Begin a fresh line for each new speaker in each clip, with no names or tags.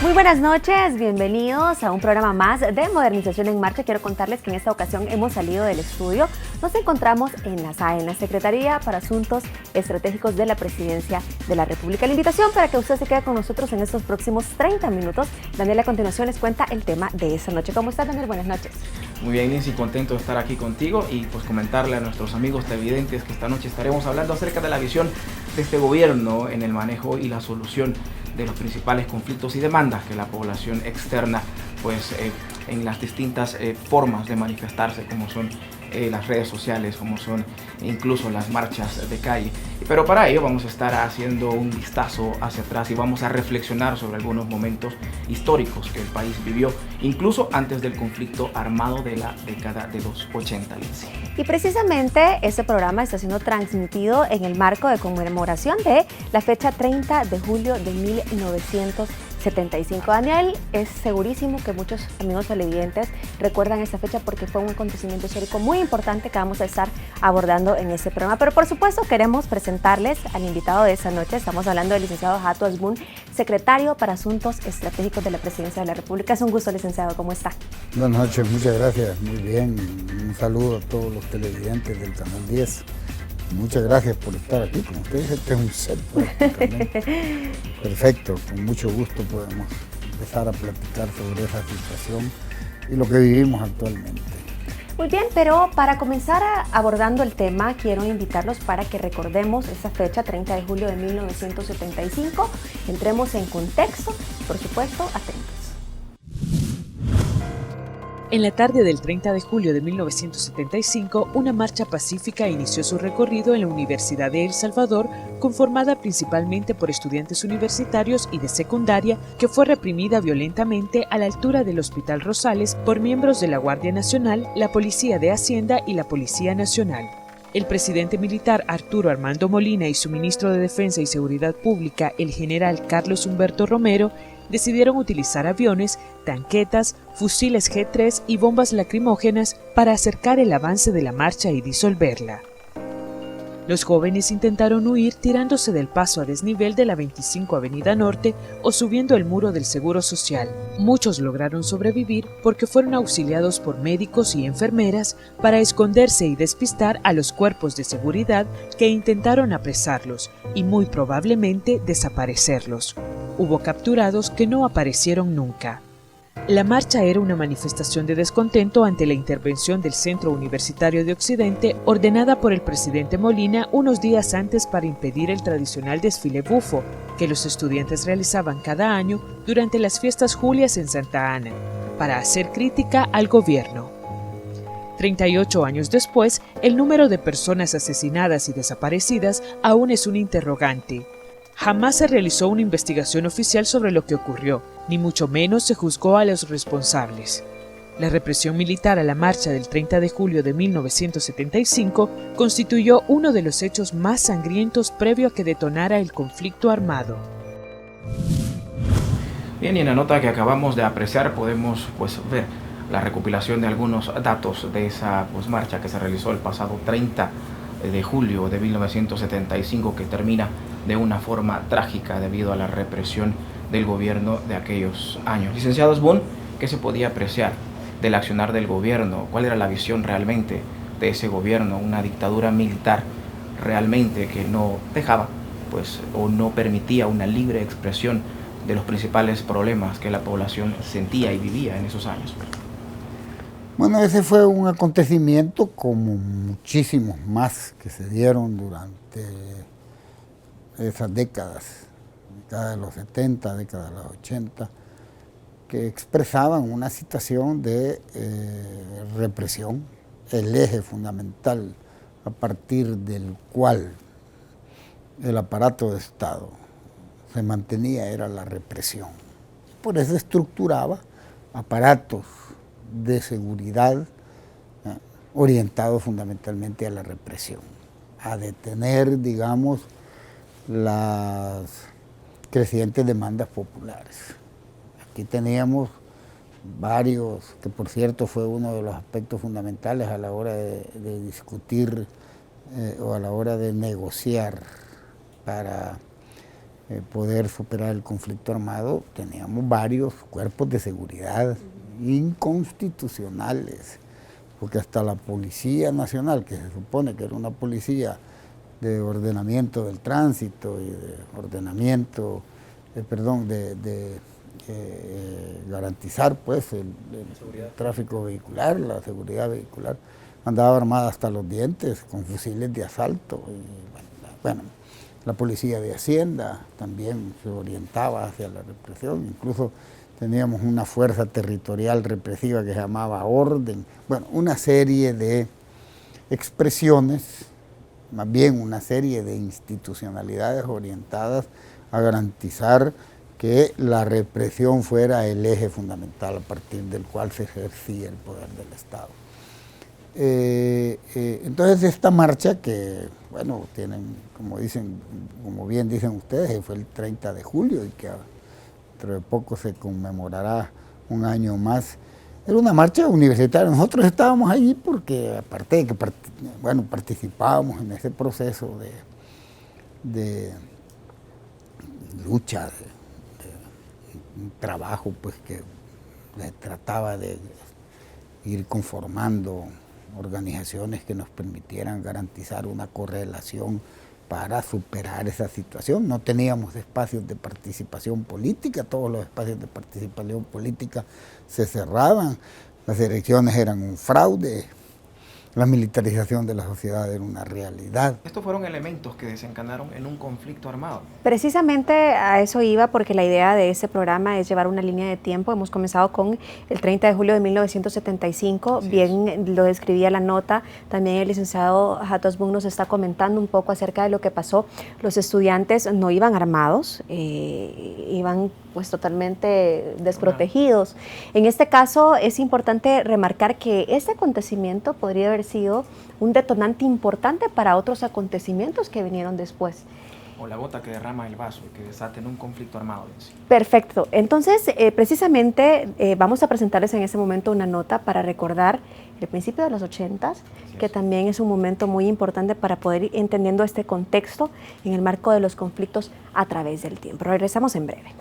Muy buenas noches, bienvenidos a un programa más de Modernización en Marcha. Quiero contarles que en esta ocasión hemos salido del estudio. Nos encontramos en la SAE, en la Secretaría para Asuntos Estratégicos de la Presidencia de la República. La invitación para que usted se quede con nosotros en estos próximos 30 minutos. Daniel, a continuación les cuenta el tema de esta noche. ¿Cómo estás, Daniel? Buenas noches.
Muy bien, Nancy, contento de estar aquí contigo y pues comentarle a nuestros amigos televidentes que esta noche estaremos hablando acerca de la visión de este gobierno en el manejo y la solución de los principales conflictos y demandas que la población externa pues en las distintas formas de manifestarse, como son las redes sociales, como son incluso las marchas de calle. Pero para ello vamos a estar haciendo un vistazo hacia atrás y vamos a reflexionar sobre algunos momentos históricos que el país vivió, incluso antes del conflicto armado de la década de los 80.
Y precisamente este programa está siendo transmitido en el marco de conmemoración de la fecha 30 de julio de 1975. Daniel, es segurísimo que muchos amigos televidentes recuerdan esta fecha porque fue un acontecimiento histórico muy importante que vamos a estar abordando en este programa. Pero por supuesto queremos presentarles al invitado de esta noche. Estamos hablando del licenciado Hato Asbun, secretario para Asuntos Estratégicos de la Presidencia de la República. Es un gusto, licenciado. ¿Cómo está?
Buenas noches, muchas gracias. Muy bien. Un saludo a todos los televidentes del Canal 10. Muchas gracias por estar aquí con ustedes. Este es un set prácticamente perfecto. Con mucho gusto podemos empezar a platicar sobre esa situación y lo que vivimos actualmente.
Muy bien, pero para comenzar abordando el tema, quiero invitarlos para que recordemos esa fecha, 30 de julio de 1975. Entremos en contexto, por supuesto, atentos.
En la tarde del 30 de julio de 1975, una marcha pacífica inició su recorrido en la Universidad de El Salvador, conformada principalmente por estudiantes universitarios y de secundaria, que fue reprimida violentamente a la altura del Hospital Rosales por miembros de la Guardia Nacional, la Policía de Hacienda y la Policía Nacional. El presidente militar Arturo Armando Molina y su ministro de Defensa y Seguridad Pública, el general Carlos Humberto Romero, decidieron utilizar aviones, tanquetas, fusiles G-3 y bombas lacrimógenas para acercar el avance de la marcha y disolverla. Los jóvenes intentaron huir tirándose del paso a desnivel de la 25 Avenida Norte o subiendo el muro del Seguro Social. Muchos lograron sobrevivir porque fueron auxiliados por médicos y enfermeras para esconderse y despistar a los cuerpos de seguridad que intentaron apresarlos y muy probablemente desaparecerlos. Hubo capturados que no aparecieron nunca. La marcha era una manifestación de descontento ante la intervención del Centro Universitario de Occidente ordenada por el presidente Molina unos días antes para impedir el tradicional desfile bufo que los estudiantes realizaban cada año durante las fiestas Julias en Santa Ana, para hacer crítica al gobierno. 38 años después, el número de personas asesinadas y desaparecidas aún es un interrogante. Jamás se realizó una investigación oficial sobre lo que ocurrió, ni mucho menos se juzgó a los responsables. La represión militar a la marcha del 30 de julio de 1975 constituyó uno de los hechos más sangrientos previo a que detonara el conflicto armado.
Bien, y en la nota que acabamos de apreciar podemos ver la recopilación de algunos datos de esa marcha que se realizó el pasado 30 de julio de 1975, que termina de una forma trágica debido a la represión del gobierno de aquellos años. Licenciado Asbun, ¿qué se podía apreciar del accionar del gobierno? ¿Cuál era la visión realmente de ese gobierno? Una dictadura militar realmente que no dejaba o no permitía una libre expresión de los principales problemas que la población sentía y vivía en esos años.
Bueno, ese fue un acontecimiento como muchísimos más que se dieron durante esas décadas, década de los 70, década de los 80, que expresaban una situación de represión, el eje fundamental a partir del cual el aparato de Estado se mantenía era la represión. Por eso estructuraba aparatos de seguridad orientados fundamentalmente a la represión, a detener, digamos, las crecientes demandas populares. Aquí teníamos varios, que por cierto fue uno de los aspectos fundamentales a la hora de discutir o a la hora de negociar para poder superar el conflicto armado, teníamos varios cuerpos de seguridad inconstitucionales, porque hasta la Policía Nacional, que se supone que era una policía de ordenamiento del tránsito y de ordenamiento, de garantizar pues el tráfico vehicular, la seguridad vehicular, andaba armada hasta los dientes con fusiles de asalto. Y, bueno, la Policía de Hacienda también se orientaba hacia la represión, incluso teníamos una fuerza territorial represiva que se llamaba Orden. Bueno, una serie de expresiones, más bien una serie de institucionalidades orientadas a garantizar que la represión fuera el eje fundamental a partir del cual se ejercía el poder del Estado. Entonces esta marcha que, bueno, tienen, como bien dicen ustedes, fue el 30 de julio y que dentro de poco se conmemorará un año más. Era una marcha universitaria. Nosotros estábamos allí porque, aparte de que participábamos en ese proceso de lucha, de un trabajo pues que trataba de ir conformando organizaciones que nos permitieran garantizar una correlación para superar esa situación. No teníamos espacios de participación política, todos los espacios de participación política se cerraban, las elecciones eran un fraude, la militarización de la sociedad era una realidad.
Estos fueron elementos que desencadenaron en un conflicto armado.
Precisamente a eso iba, porque la idea de ese programa es llevar una línea de tiempo. Hemos comenzado con el 30 de julio de 1975, sí, bien lo describía la nota. También el licenciado Hato Asbun nos está comentando un poco acerca de lo que pasó. Los estudiantes no iban armados, iban pues totalmente desprotegidos. En este caso es importante remarcar que este acontecimiento podría haber sido un detonante importante para otros acontecimientos que vinieron después.
O la gota que derrama el vaso y que desata en un conflicto armado. Sí.
Perfecto. Entonces, precisamente vamos a presentarles en ese momento una nota para recordar el principio de los 80s, que también es un momento muy importante para poder ir entendiendo este contexto en el marco de los conflictos a través del tiempo. Regresamos en breve.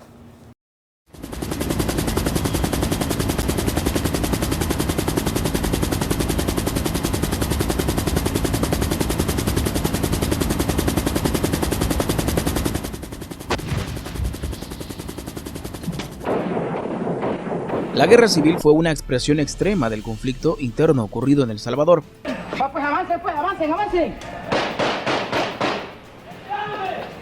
La guerra civil fue una expresión extrema del conflicto interno ocurrido en El Salvador.
Avancen.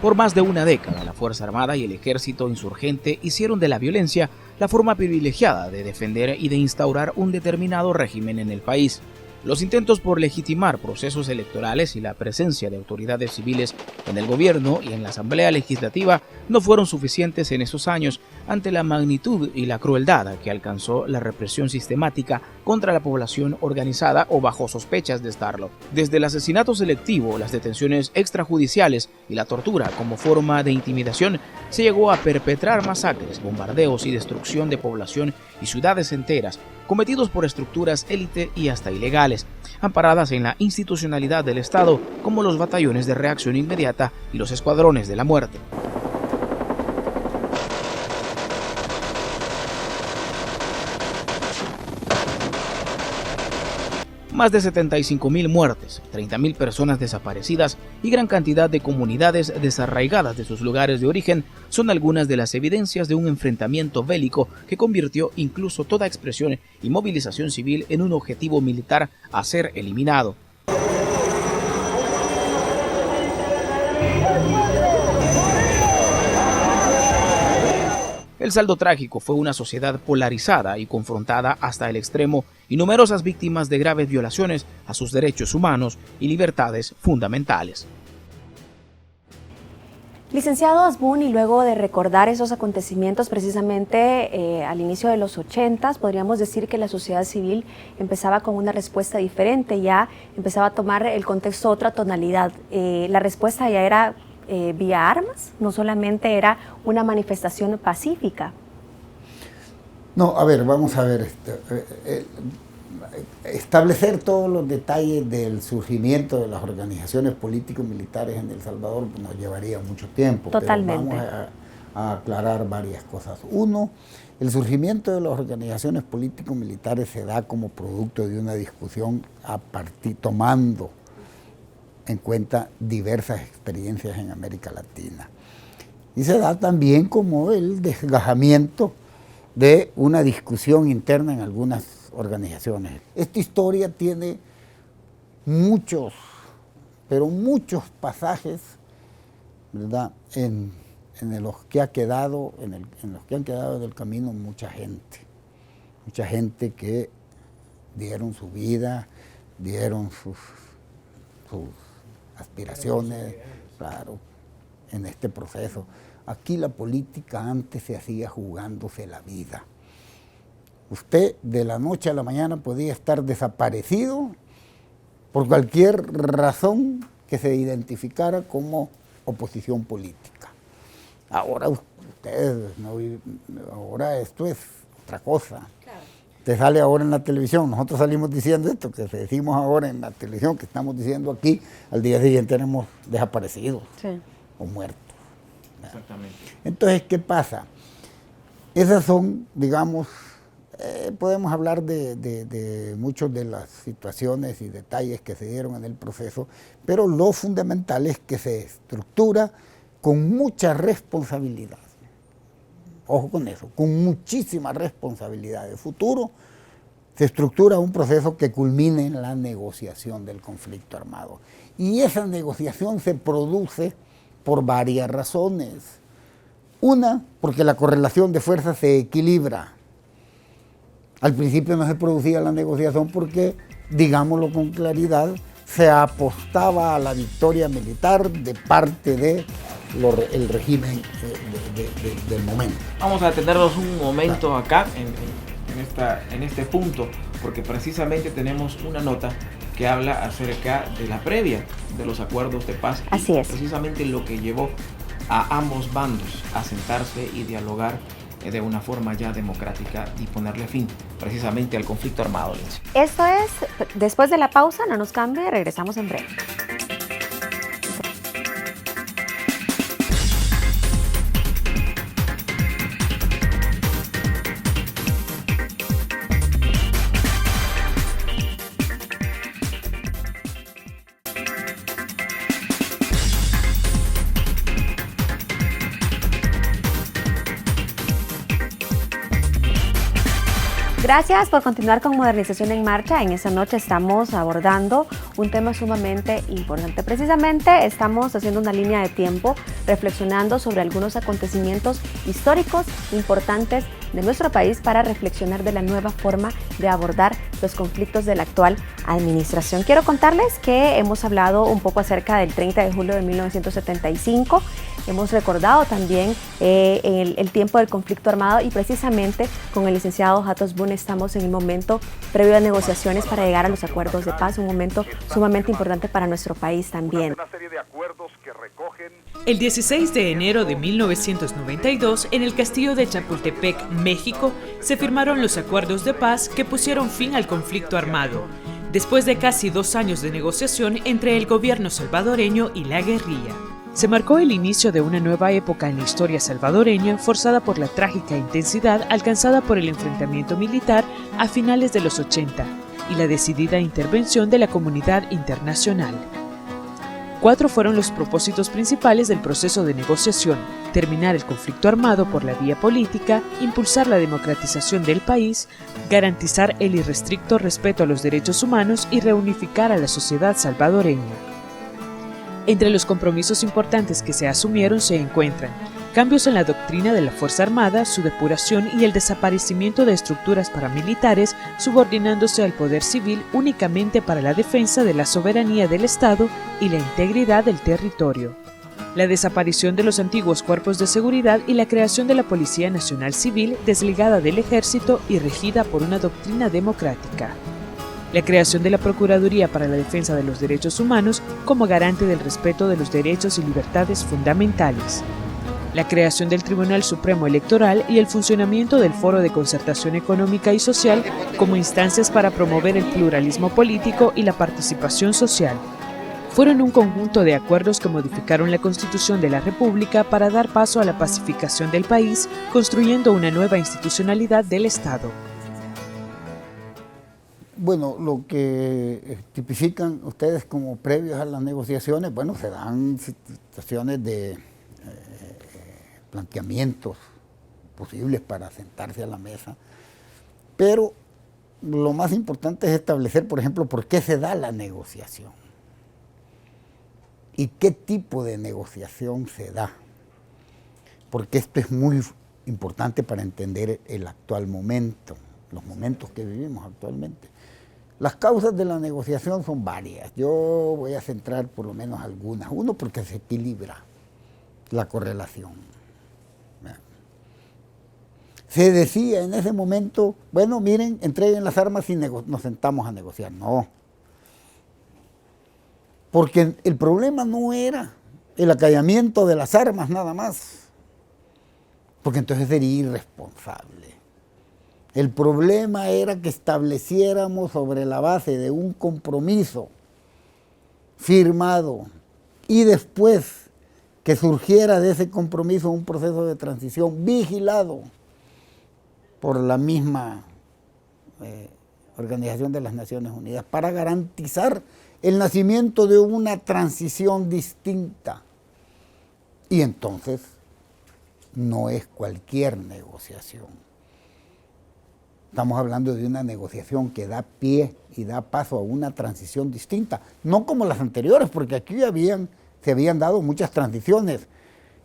Por más de una década, la Fuerza Armada y el Ejército insurgente hicieron de la violencia la forma privilegiada de defender y de instaurar un determinado régimen en el país. Los intentos por legitimar procesos electorales y la presencia de autoridades civiles en el gobierno y en la Asamblea Legislativa no fueron suficientes en esos años ante la magnitud y la crueldad que alcanzó la represión sistemática contra la población organizada o bajo sospechas de estarlo. Desde el asesinato selectivo, las detenciones extrajudiciales y la tortura como forma de intimidación, se llegó a perpetrar masacres, bombardeos y destrucción de población y ciudades enteras, cometidos por estructuras élite y hasta ilegales, amparadas en la institucionalidad del Estado, como los batallones de reacción inmediata y los escuadrones de la muerte. Más de 75.000 muertes, 30.000 personas desaparecidas y gran cantidad de comunidades desarraigadas de sus lugares de origen son algunas de las evidencias de un enfrentamiento bélico que convirtió incluso toda expresión y movilización civil en un objetivo militar a ser eliminado. El saldo trágico fue una sociedad polarizada y confrontada hasta el extremo y numerosas víctimas de graves violaciones a sus derechos humanos y libertades fundamentales.
Licenciado Asbun, y luego de recordar esos acontecimientos precisamente al inicio de los 80s, podríamos decir que la sociedad civil empezaba con una respuesta diferente, ya empezaba a tomar el contexto otra tonalidad. La respuesta ya era vía armas, no solamente era una manifestación pacífica.
No, a ver, vamos a ver. establecer todos los detalles del surgimiento de las organizaciones político-militares en El Salvador nos llevaría mucho tiempo.
Totalmente.
Pero vamos a aclarar varias cosas. Uno, el surgimiento de las organizaciones político-militares se da como producto de una discusión tomando en cuenta diversas experiencias en América Latina. Y se da también como el desgajamiento de una discusión interna en algunas organizaciones. Esta historia tiene muchos, pero muchos pasajes, ¿verdad?, en los que ha quedado, en los que han quedado del camino mucha gente que dieron su vida, dieron sus aspiraciones, claro, en este proceso. Aquí la política antes se hacía jugándose la vida. Usted de la noche a la mañana podía estar desaparecido por cualquier razón que se identificara como oposición política. Ahora ahora esto es otra cosa. Claro. Te sale ahora en la televisión, nosotros salimos diciendo esto, que decimos ahora en la televisión, que estamos diciendo aquí, al día siguiente tenemos desaparecidos, sí, o muertos.
Exactamente.
Entonces, ¿qué pasa? Esas son, digamos, podemos hablar de muchas de las situaciones y detalles que se dieron en el proceso, pero lo fundamental es que se estructura con mucha responsabilidad. Ojo con eso, con muchísima responsabilidad. De futuro se estructura un proceso que culmine en la negociación del conflicto armado. Y esa negociación se produce por varias razones. Una, porque la correlación de fuerzas se equilibra. Al principio no se producía la negociación porque, digámoslo con claridad, se apostaba a la victoria militar de parte del régimen del momento.
Vamos a detenernos un momento acá, en este punto, porque precisamente tenemos una nota que habla acerca de la previa de los acuerdos de paz.
Así es.
Precisamente lo que llevó a ambos bandos a sentarse y dialogar de una forma ya democrática y ponerle fin precisamente al conflicto armado.
Esto es, después de la pausa, no nos cambie, regresamos en breve. Gracias por continuar con Modernización en Marcha. En esta noche estamos abordando un tema sumamente importante. Precisamente estamos haciendo una línea de tiempo reflexionando sobre algunos acontecimientos históricos importantes de nuestro país para reflexionar de la nueva forma de abordar los conflictos de la actual administración. Quiero contarles que hemos hablado un poco acerca del 30 de julio de 1975. Hemos recordado también el tiempo del conflicto armado y precisamente con el licenciado Hatos Boone estamos en el momento previo a negociaciones para llegar a los acuerdos de paz, un momento sumamente importante para nuestro país también.
El 16 de enero de 1992, en el castillo de Chapultepec, México, se firmaron los acuerdos de paz que pusieron fin al conflicto armado, después de casi 2 años de negociación entre el gobierno salvadoreño y la guerrilla. Se marcó el inicio de una nueva época en la historia salvadoreña, forzada por la trágica intensidad alcanzada por el enfrentamiento militar a finales de los 80 y la decidida intervención de la comunidad internacional. 4 fueron los propósitos principales del proceso de negociación: terminar el conflicto armado por la vía política, impulsar la democratización del país, garantizar el irrestricto respeto a los derechos humanos y reunificar a la sociedad salvadoreña. Entre los compromisos importantes que se asumieron se encuentran cambios en la doctrina de la Fuerza Armada, su depuración y el desaparecimiento de estructuras paramilitares, subordinándose al poder civil únicamente para la defensa de la soberanía del Estado y la integridad del territorio. La desaparición de los antiguos cuerpos de seguridad y la creación de la Policía Nacional Civil, desligada del Ejército y regida por una doctrina democrática. La creación de la Procuraduría para la Defensa de los Derechos Humanos como garante del respeto de los derechos y libertades fundamentales. la creación del Tribunal Supremo Electoral y el funcionamiento del Foro de Concertación Económica y Social como instancias para promover el pluralismo político y la participación social. Fueron un conjunto de acuerdos que modificaron la Constitución de la República para dar paso a la pacificación del país, construyendo una nueva institucionalidad del Estado.
Bueno, lo que tipifican ustedes como previos a las negociaciones, bueno, se dan situaciones de planteamientos posibles para sentarse a la mesa, pero lo más importante es establecer, por ejemplo, por qué se da la negociación y qué tipo de negociación se da, porque esto es muy importante para entender el actual momento, los momentos que vivimos actualmente. Las causas de la negociación son varias, yo voy a centrar por lo menos algunas. Uno, porque se equilibra la correlación. Se decía en ese momento, bueno, miren, entreguen las armas y nos sentamos a negociar. No. Porque el problema no era el acallamiento de las armas nada más, porque entonces sería irresponsable. El problema era que estableciéramos sobre la base de un compromiso firmado y después que surgiera de ese compromiso un proceso de transición vigilado por la misma Organización de las Naciones Unidas para garantizar el nacimiento de una transición distinta. Y entonces no es cualquier negociación. Estamos hablando de una negociación que da pie y da paso a una transición distinta, no como las anteriores, porque aquí se habían dado muchas transiciones,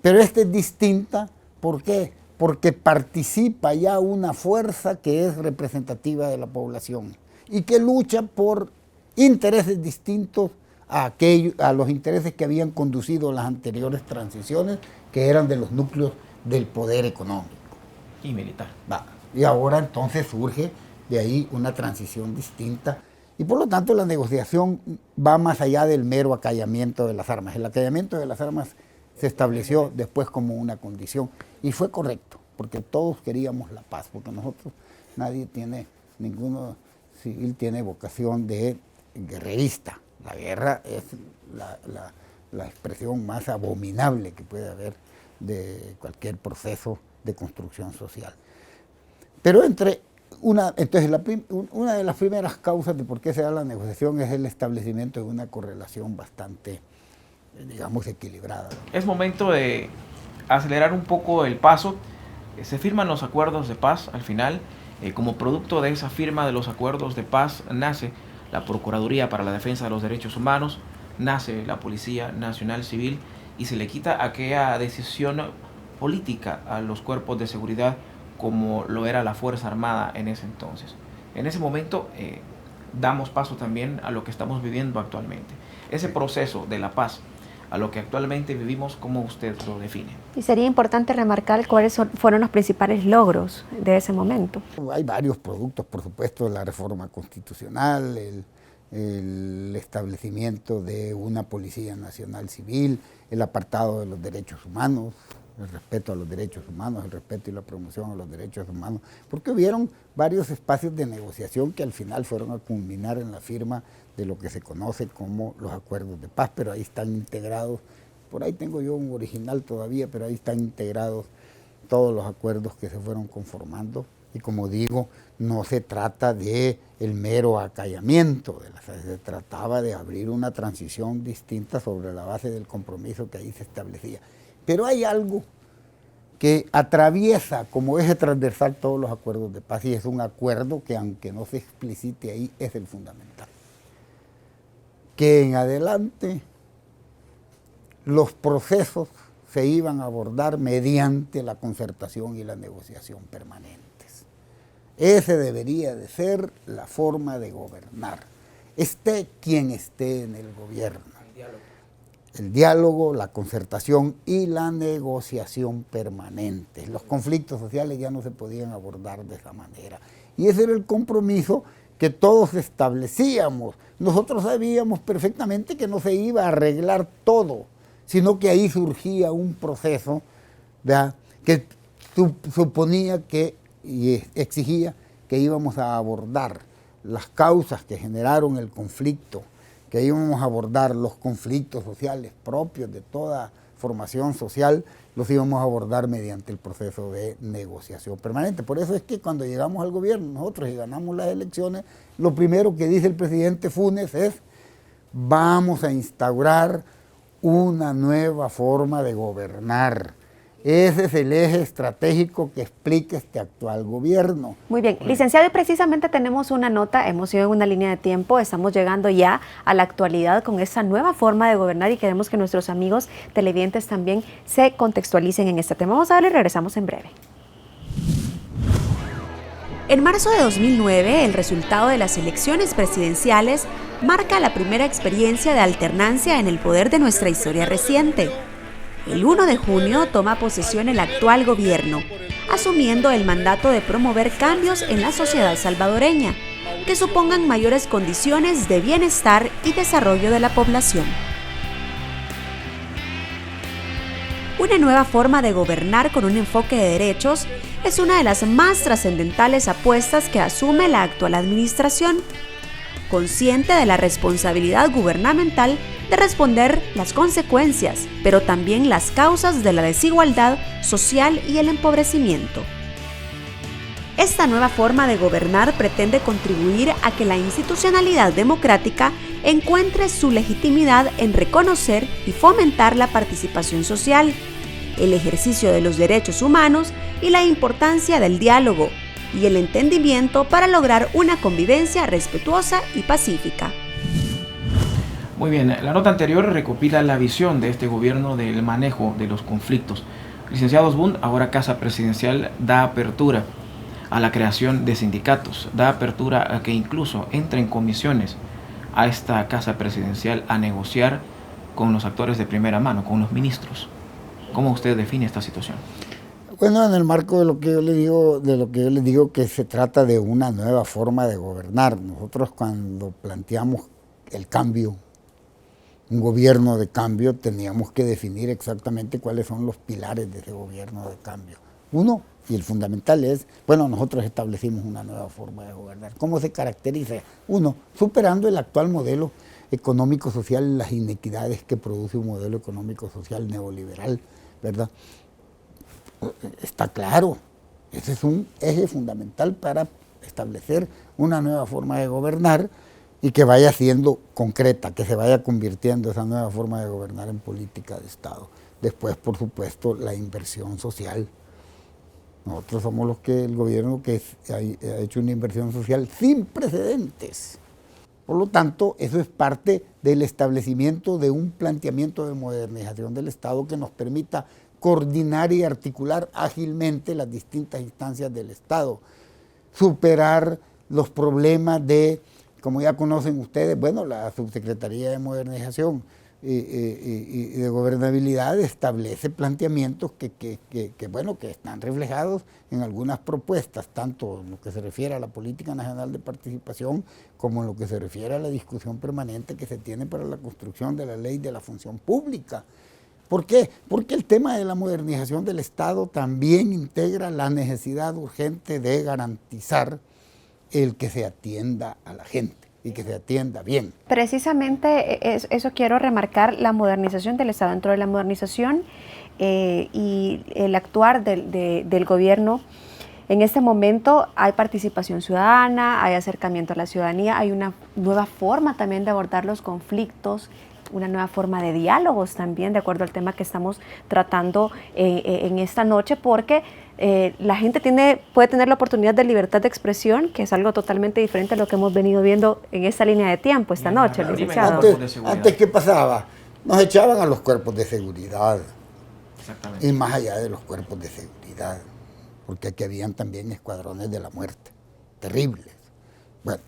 pero esta es distinta. ¿Por qué? Porque participa ya una fuerza que es representativa de la población y que lucha por intereses distintos a los intereses que habían conducido las anteriores transiciones, que eran de los núcleos del poder económico
y militar.
Y ahora entonces surge de ahí una transición distinta y por lo tanto la negociación va más allá del mero acallamiento de las armas. El acallamiento de las armas se estableció después como una condición y fue correcto, porque todos queríamos la paz, porque nosotros, ninguno civil tiene vocación de guerrerista. La guerra es la expresión más abominable que puede haber de cualquier proceso de construcción social. Pero una de las primeras causas de por qué se da la negociación es el establecimiento de una correlación bastante, digamos, equilibrada.
Es momento de acelerar un poco el paso. Se firman los acuerdos de paz al final. Como producto de esa firma de los acuerdos de paz nace la Procuraduría para la Defensa de los Derechos Humanos, nace la Policía Nacional Civil y se le quita aquella decisión política a los cuerpos de seguridad como lo era la Fuerza Armada en ese entonces. En ese momento damos paso también a lo que estamos viviendo actualmente. Ese proceso de la paz, a lo que actualmente vivimos, ¿cómo usted lo define?
Y sería importante remarcar cuáles fueron los principales logros de ese momento.
Hay varios productos, por supuesto, la reforma constitucional, el establecimiento de una Policía Nacional Civil, el apartado de los derechos humanos, el respeto a los derechos humanos, el respeto y la promoción a los derechos humanos, porque hubieron varios espacios de negociación que al final fueron a culminar en la firma de lo que se conoce como los acuerdos de paz, pero ahí están integrados, por ahí tengo yo un original todavía, pero ahí están integrados todos los acuerdos que se fueron conformando, y como digo, no se trata de el mero acallamiento, se trataba de abrir una transición distinta sobre la base del compromiso que ahí se establecía. Pero hay algo que atraviesa como eje transversal todos los acuerdos de paz y es un acuerdo que, aunque no se explicite ahí, es el fundamental. Que en adelante los procesos se iban a abordar mediante la concertación y la negociación permanentes. Ese debería de ser la forma de gobernar, esté quien esté en el gobierno. El diálogo, la concertación y la negociación permanente. Los conflictos sociales ya no se podían abordar de esa manera. Y ese era el compromiso que todos establecíamos. Nosotros sabíamos perfectamente que no se iba a arreglar todo, sino que ahí surgía un proceso ¿verdad?, que suponía que y exigía que íbamos a abordar las causas que generaron el conflicto, que íbamos a abordar los conflictos sociales propios de toda formación social, los íbamos a abordar mediante el proceso de negociación permanente. Por eso es que cuando llegamos al gobierno, nosotros y ganamos las elecciones, lo primero que dice el presidente Funes es: vamos a instaurar una nueva forma de gobernar. Ese es el eje estratégico que explica este actual gobierno.
Muy bien, licenciado, y precisamente tenemos una nota, hemos ido en una línea de tiempo, estamos llegando ya a la actualidad con esa nueva forma de gobernar y queremos que nuestros amigos televidentes también se contextualicen en este tema. Vamos a verlo y regresamos en breve. En marzo de 2009, el resultado de las elecciones presidenciales marca la primera experiencia de alternancia en el poder de nuestra historia reciente. El 1 de junio toma posesión el actual gobierno, asumiendo el mandato de promover cambios en la sociedad salvadoreña, que supongan mayores condiciones de bienestar y desarrollo de la población. Una nueva forma de gobernar con un enfoque de derechos es una de las más trascendentales apuestas que asume la actual administración, consciente de la responsabilidad gubernamental de responder las consecuencias, pero también las causas de la desigualdad social y el empobrecimiento. Esta nueva forma de gobernar pretende contribuir a que la institucionalidad democrática encuentre su legitimidad en reconocer y fomentar la participación social, el ejercicio de los derechos humanos y la importancia del diálogo y el entendimiento para lograr una convivencia respetuosa y pacífica.
Muy bien, la nota anterior recopila la visión de este gobierno del manejo de los conflictos. Licenciado Osbund, ahora Casa Presidencial da apertura a la creación de sindicatos, da apertura a que incluso entren comisiones a esta Casa Presidencial a negociar con los actores de primera mano, con los ministros. ¿Cómo usted define esta situación?
Bueno, en el marco de lo que yo le digo que se trata de una nueva forma de gobernar. Nosotros cuando planteamos el cambio, un gobierno de cambio, teníamos que definir exactamente cuáles son los pilares de ese gobierno de cambio. Uno, y el fundamental es, bueno, nosotros establecimos una nueva forma de gobernar. ¿Cómo se caracteriza? Uno, superando el actual modelo económico-social y las inequidades que produce un modelo económico-social neoliberal, ¿verdad? Está claro, ese es un eje fundamental para establecer una nueva forma de gobernar y que vaya siendo concreta, que se vaya convirtiendo esa nueva forma de gobernar en política de Estado. Después, por supuesto, la inversión social. Nosotros somos el gobierno que ha hecho una inversión social sin precedentes. Por lo tanto, eso es parte del establecimiento de un planteamiento de modernización del Estado que nos permita coordinar y articular ágilmente las distintas instancias del Estado, superar los problemas de, como ya conocen ustedes, bueno, la Subsecretaría de Modernización y de Gobernabilidad establece planteamientos que están reflejados en algunas propuestas, tanto en lo que se refiere a la Política Nacional de Participación como en lo que se refiere a la discusión permanente que se tiene para la construcción de la Ley de la Función Pública. ¿Por qué? Porque el tema de la modernización del Estado también integra la necesidad urgente de garantizar el que se atienda a la gente y que se atienda bien.
Precisamente eso quiero remarcar, la modernización del Estado. Dentro de la modernización y el actuar del gobierno, en este momento hay participación ciudadana, hay acercamiento a la ciudadanía, hay una nueva forma también de abordar los conflictos, una nueva forma de diálogos también, de acuerdo al tema que estamos tratando en esta noche, porque la gente puede tener la oportunidad de libertad de expresión, que es algo totalmente diferente a lo que hemos venido viendo en esta línea de tiempo esta noche, licenciado.
Antes, ¿qué pasaba? Nos echaban a los cuerpos de seguridad.
Exactamente.
Y más allá de los cuerpos de seguridad, porque aquí habían también escuadrones de la muerte, terribles. Bueno,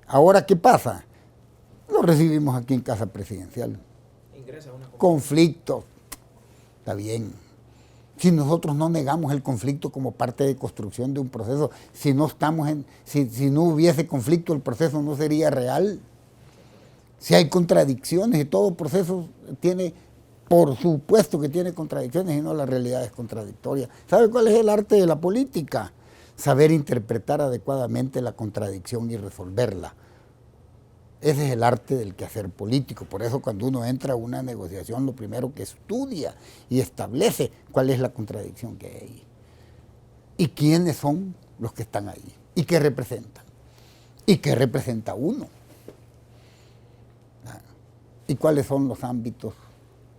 ahora, ¿qué pasa? Lo recibimos aquí en Casa Presidencial. Conflicto, está bien. Si nosotros no negamos el conflicto como parte de construcción de un proceso, si no hubiese conflicto, el proceso no sería real. Si hay contradicciones y todo proceso tiene Por supuesto que tiene contradicciones y no la realidad es contradictoria. ¿Sabe cuál es el arte de la política? Saber interpretar adecuadamente la contradicción y resolverla. Ese es el arte del quehacer político. Por eso cuando uno entra a una negociación, lo primero que estudia y establece cuál es la contradicción que hay ahí. Y quiénes son los que están ahí. Y qué representan. Y qué representa uno. Y cuáles son los ámbitos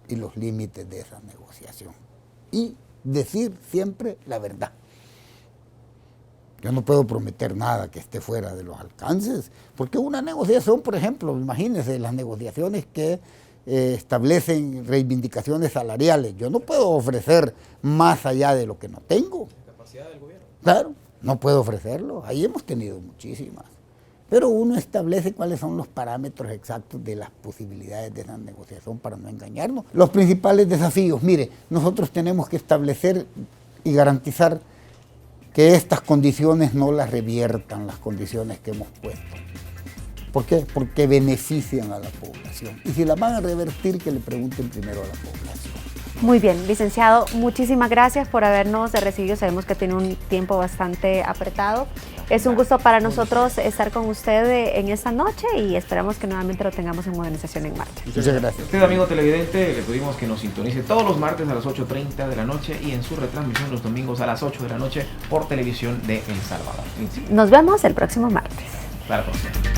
y los límites de esa negociación. Y decir siempre la verdad. Yo no puedo prometer nada que esté fuera de los alcances, porque una negociación, por ejemplo, imagínense las negociaciones que establecen reivindicaciones salariales. Yo no puedo ofrecer más allá de lo que no tengo. ¿La capacidad del gobierno? Claro, no puedo ofrecerlo. Ahí hemos tenido muchísimas. Pero uno establece cuáles son los parámetros exactos de las posibilidades de esa negociación para no engañarnos. Los principales desafíos, mire, nosotros tenemos que establecer y garantizar que estas condiciones no las reviertan las condiciones que hemos puesto. ¿Por qué? Porque benefician a la población. Y si las van a revertir, que le pregunten primero a la población.
Muy bien, licenciado, muchísimas gracias por habernos recibido. Sabemos que tiene un tiempo bastante apretado. Es un gusto para nosotros estar con usted en esta noche y esperamos que nuevamente lo tengamos en Modernización en Marcha.
Muchas gracias.
Usted, amigo televidente, le pedimos que nos sintonice todos los martes a las 8:30 de la noche y en su retransmisión los domingos a las 8 de la noche por televisión de El Salvador.
Nos vemos el próximo martes.
Hasta la próxima.